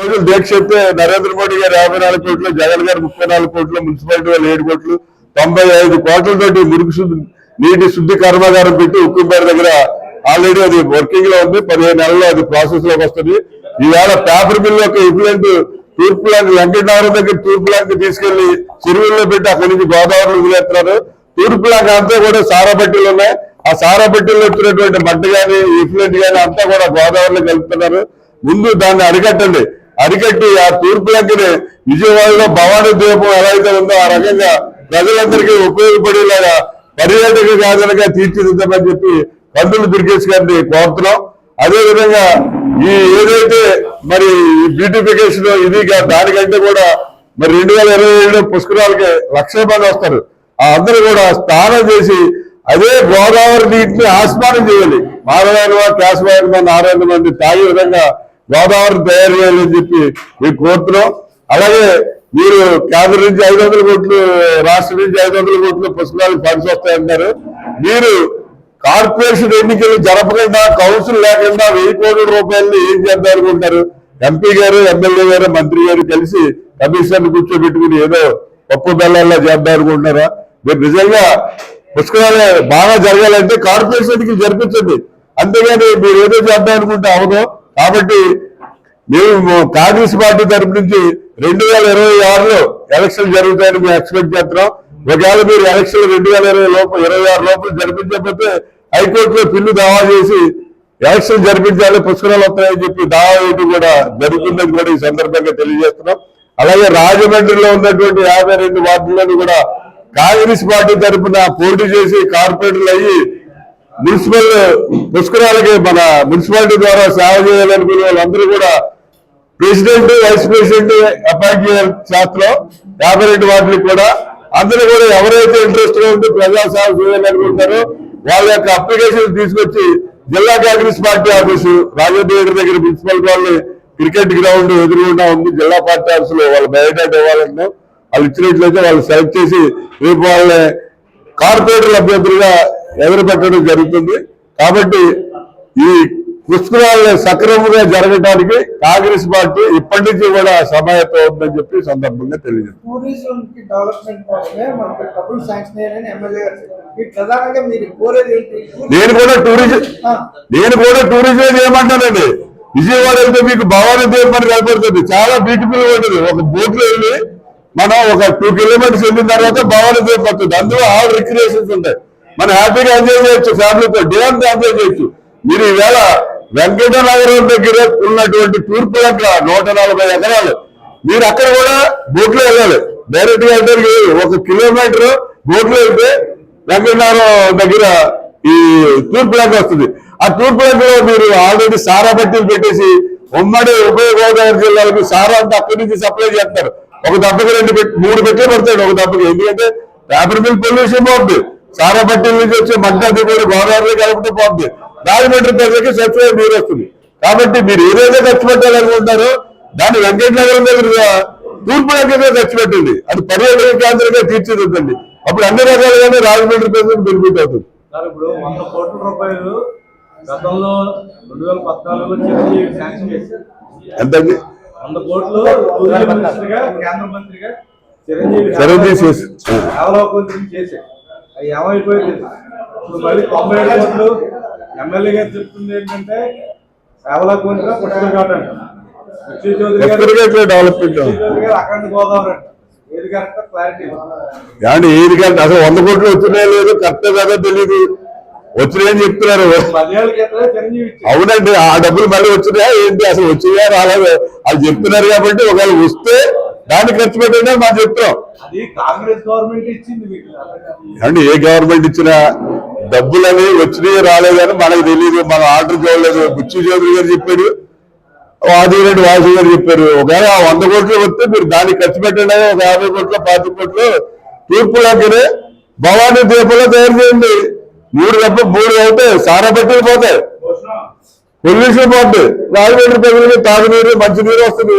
రోజులు దీక్ష చెప్తే నరేంద్ర మోడీ గారు 54 కోట్లు, జగన్ గారు 34 కోట్లు, మున్సిపాలిటీ వాళ్ళు 7 కోట్లు, 95 కోట్లతోటి మురుగు నీటి శుద్ధి కర్మాగారం పెట్టి ఉక్కుంపేట దగ్గర ఆల్రెడీ అది వర్కింగ్ లో ఉంది. 15 నెలల్లో అది ప్రాసెస్ లోకి వస్తుంది. ఈవేళ పేపర్ మిల్ యొక్క ఎఫ్లెంట్ తూర్పు లాంటి వెంకటనగరం దగ్గర తూర్పు లాంటి తీసుకెళ్లి చెరువుల్లో పెట్టి అక్కడి నుంచి గోదావరిలో వదిలేస్తున్నారు. తూర్పు లాంటి అంతా కూడా సారాపట్టీలు ఉన్నాయి. ఆ సారాపట్టీలో వచ్చినటువంటి మట్టి కానీ ఎఫ్లెంట్ కానీ అంతా కూడా గోదావరిలో కలుపుతున్నారు. ముందు దాన్ని అరికట్టండి. అరికట్టి ఆ తూర్పు లాంటిని విజయవాడలో భవానీ ద్వీపం ఎలా అయితే ఉందో ఆ రకంగా ప్రజలందరికీ ఉపయోగపడేలాగా పర్యాటక కేంద్రంగా తీర్చిదిద్దామని చెప్పి కందులు దుర్గేష్ గారిని కోరుతున్నాం. అదేవిధంగా ఈ ఏదైతే మరి బ్యూటిఫికేషన్ ఇది దానికంటే కూడా మరి 2027 పుష్కరాలకి 1,00,000 మంది వస్తారు. ఆ అందరూ కూడా స్నానం చేసి అదే గోదావరి నీటిని ఆస్మానం చేయాలి. 60,000 నారాయణ మంది తాగే విధంగా గోదావరిని తయారు చేయాలని చెప్పి మీకు కోరుతున్నాం. అలాగే మీరు కేంద్రం నుంచి 500 కోట్లు, రాష్ట్రం నుంచి 500 కోట్లు పుష్కరాలకు ఫండ్స్ వస్తాయంటారు. మీరు కార్పొరేషన్ ఎన్నికలు జరపకుండా, కౌన్సిల్ లేకుండా 1000 కోట్ల రూపాయలు ఏం చేద్దాం అనుకుంటారు? ఎంపీ గారు, ఎమ్మెల్యే గారు, మంత్రి గారు కలిసి కమిషనర్ కూర్చోబెట్టుకుని ఏదో పప్పు బెల్లాల్లో చేద్దాం అనుకుంటున్నారా? మీరు నిజంగా పుష్కరాలు బాగా జరగాలంటే కార్పొరేషన్ ఎన్నికలు జరిపించండి. అంతేగాని మీరు ఏదో చేద్దాం అనుకుంటే అవదు. కాబట్టి మేము కాంగ్రెస్ పార్టీ తరఫు నుంచి 2026లో ఎలక్షన్ జరుగుతాయని మేము ఎక్స్పెక్ట్ చేస్తున్నాం. ఒకవేళ మీరు ఎలక్షన్ 2026 లోపల జరిపించకపోతే హైకోర్టులో పిల్లు దావా చేసి ఎలక్షన్ జరిపించాలి, పుష్కరాలు వస్తాయని చెప్పి దావా వేయటం కూడా జరుగుతుందని కూడా ఈ సందర్భంగా తెలియజేస్తున్నాం. అలాగే రాజమండ్రిలో ఉన్నటువంటి 52 వార్డులను కూడా కాంగ్రెస్ పార్టీ తరఫున పోటీ చేసి కార్పొరేటర్లు అయ్యి మున్సిపల్ పుష్కరాలకి మన మున్సిపాలిటీ ద్వారా సేవ చేయాలనుకునే వాళ్ళందరూ కూడా ప్రెసిడెంట్, వైస్ ప్రెసిడెంట్ అపాయింట్ చేయాలి. శాస్త్రం 52 వార్డులకు కూడా అందరూ కూడా ఎవరైతే ఇంట్రెస్ట్ గా ఉంటే ప్రజాసేవ చేయాలనుకుంటారో వాళ్ళ యొక్క అప్లికేషన్ తీసుకొచ్చి జిల్లా కాంగ్రెస్ పార్టీ ఆఫీసు రాజధాని దగ్గర మున్సిపల్ వాళ్ళని క్రికెట్ గ్రౌండ్ ఎదురుగుండా ఉంది. జిల్లా పార్టీ ఆఫీసులో వాళ్ళు బయోడేటా ఇవ్వాలంటే వాళ్ళు ఇచ్చినట్లయితే వాళ్ళు సెలెక్ట్ చేసి రేపు వాళ్ళని కార్పొరేటర్ అభ్యర్థులుగా ఎదురుపెట్టడం జరుగుతుంది. కాబట్టి ఈ పుష్కరాలు సక్రమంగా జరగడానికి కాంగ్రెస్ పార్టీ ఇప్పటి నుంచి కూడా సమాయత్తం అవుతుందని చెప్పి సందర్భంగా తెలియజేస్తుంది. నేను కూడా టూరిజం చేయమంటానండి. విజయవాడ వెళ్తే మీకు భవానీ ద్వీపం కనపడుతుంది. చాలా బ్యూటిఫుల్ గా ఉంటుంది. ఒక బోట్ లో వెళ్ళి మనం ఒక 2 కిలోమీటర్స్ వెళ్ళిన తర్వాత భవానీ ద్వీపం వస్తుంది. అందులో ఆల్ రిక్రియేషన్స్ ఉంటాయి. మనం హ్యాపీగా ఎంజాయ్ చేయొచ్చు, ఫ్యామిలీతో డే అంతా ఎంజాయ్ చేయొచ్చు. మీరు ఈవేళ వెంకటనగరం దగ్గర ఉన్నటువంటి తూర్పు దగ్గర 140 ఎకరాలు మీరు అక్కడ కూడా బోట్లో వెళ్ళాలి. డైరెక్ట్ గా అంటే 1 కిలోమీటర్ బోట్లో వెళ్తే వెంకటనగరం దగ్గర ఈ తూర్పు దగ్గర వస్తుంది. ఆ తూర్పు దగ్గర మీరు ఆల్రెడీ సారా బట్టీలు పెట్టేసి ఉమ్మడి ఉభయ గోదావరి జిల్లాలకు సారా అంతా అక్కడి నుంచి సప్లై చేస్తారు. ఒక దెబ్బకి 3 పెట్టే పడతాడు ఒక దెబ్బకి. ఎందుకంటే పేపర్ మిల్ పొల్యూషన్ పోతుంది. సారా బట్టీల నుంచి వచ్చే మడ్డది కూడా గోదావరిలో కలుపుతూ పోతుంది. రాజమండ్రి ప్రజలకి సత్వే నీరు వస్తుంది. కాబట్టి మీరు ఏదైతే ఖర్చు పెట్టాలనుకుంటారో దాన్ని వెంకటనగరం దగ్గర తూర్పు దగ్గర ఖర్చు పెట్టండి. అది పర్యాటక కేంద్రంగా తీర్చిదిద్దండి. అప్పుడు అన్ని రకాలుగానే రాజమండ్రి ప్రజలకు బెనిఫిట్ అవుతుంది. ఇప్పుడు 100 కోట్ల రూపాయలు గతంలో 2014లో చిరంజీవి శాంక్షన్ చేశారు. ఎంతండి? 100 కోట్లు టూరిజం మినిస్టర్గా, కేంద్ర మంత్రిగా చిరంజీవి చేశారు. అవి ఏమైపోయింది? ఇప్పుడు మళ్ళీ 97 కోట్లు ఎమ్మెల్యే గారు చెప్తుంది ఏంటంటే సేవలా కోరిక పుష్కర్ ఘాట్ అంట. డెవలప్మెంట్ అఖండ గోదావరి అంట. ఏది కరెక్ట్ క్లారిటీ ఏది కరెక్ట్? అసలు 100 కోట్లు వచ్చినాయో లేదు, కరెక్ట్ కదా తెలియదు. వచ్చినాయని చెప్తున్నారు. 10 ఏళ్ళ క్రితమే చిరంజీవి. అవునండి, ఆ డబ్బులు మళ్ళీ వచ్చినాయా ఏంటి? అసలు వచ్చినాయా రాలేదు అది చెప్తున్నారు. కాబట్టి ఒకవేళ వస్తే దాన్ని ఖర్చు పెట్టండి అని మనం చెప్తున్నాం. అది కాంగ్రెస్ గవర్నమెంట్ ఇచ్చింది. అంటే ఏ గవర్నమెంట్ ఇచ్చినా డబ్బులని వచ్చినాయో రాలేదని మనకు తెలియదు. మనం ఆర్డర్ చూడలేదు. బుచ్చి చౌదరి గారు చెప్పాడు, ఆదిరెడ్డి వాసు గారు చెప్పారు. ఒకవేళ 100 కోట్లు వస్తే మీరు దాన్ని ఖర్చు పెట్టండి. ఒక 50 కోట్లు 40 కోట్లు తూర్పు దగ్గరే భవానీ ద్వీపంలో తయారు చేయండి. 3 అయితే సారా బట్టీలు పోతాయి, పొల్యూషన్ పోతుంది, రాజమండ్రి ప్రజలకి తాగునీరు మంచినీరు వస్తుంది.